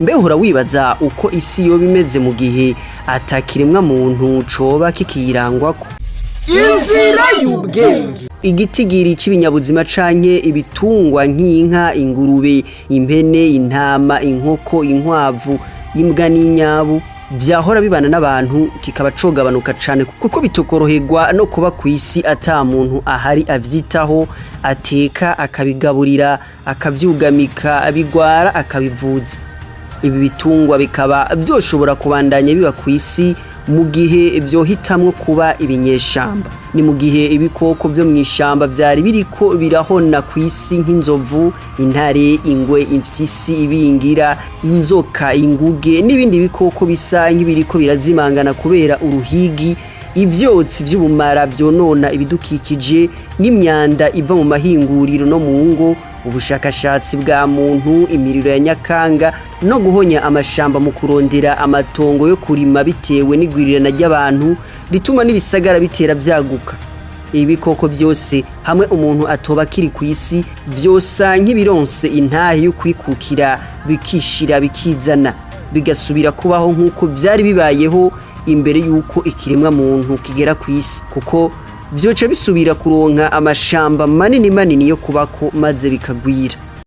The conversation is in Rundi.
Mbehora wibaza uko isi yoba imeze mu gihe atakiremwa muntu coba kikirangwako. Inzira y'ubwenge. Igitigiri c'ibinyabuzima canke ibitungwa nk'inka, ingurube, impene, intama, inkoko, inkwavu, imbwa n'inyabu vyahora bibana n'abantu kikaba cogabanuka cane kuko bitokoroherwa no kuba kw'isi ata muntu ahari avyitaho, ateka, akabigaburira, akavyugamika, abigwara, akabivuza. Ibi bitungwa bikaba vyoshobora kubandanya biba kw'isi mu gihe vyohitamwo kuba ibinyeshamba. Ni mu gihe ibikoko vyo mw'ishamba vyari biriko birahona kw'isi nk'inzovu, intare, ingwe, imfyisi, ibingira, inzoka, inguge n'ibindi bikoko bisa nk'ibiriko birazimangana kubera uruhigi, ivyotsi vy'ubumara vyonona ibidukikije n'imyanda iva mu mahinguriro no mu ngo, ubushakashatsi bwa muntu, imiriro ya nyakanga no guhonya amashamba mu kurondera amatongo yo kurima bitewe n'igwirirana ry'abantu rituma n'ibisagara bitera vyaguka. Ibikoko vyose hamwe umuntu atoba kiri kw'isi vyosa nk'ibironse intahe yo kwikukira bikishira bikizana bigasubira kubaho nk'uko vyari bibayeho imbere y'uko ikiremwa muntu kigera kw'isi, kuko vyoca bisubira kuronka amashamba manini manini yo kubako maze bikagwira.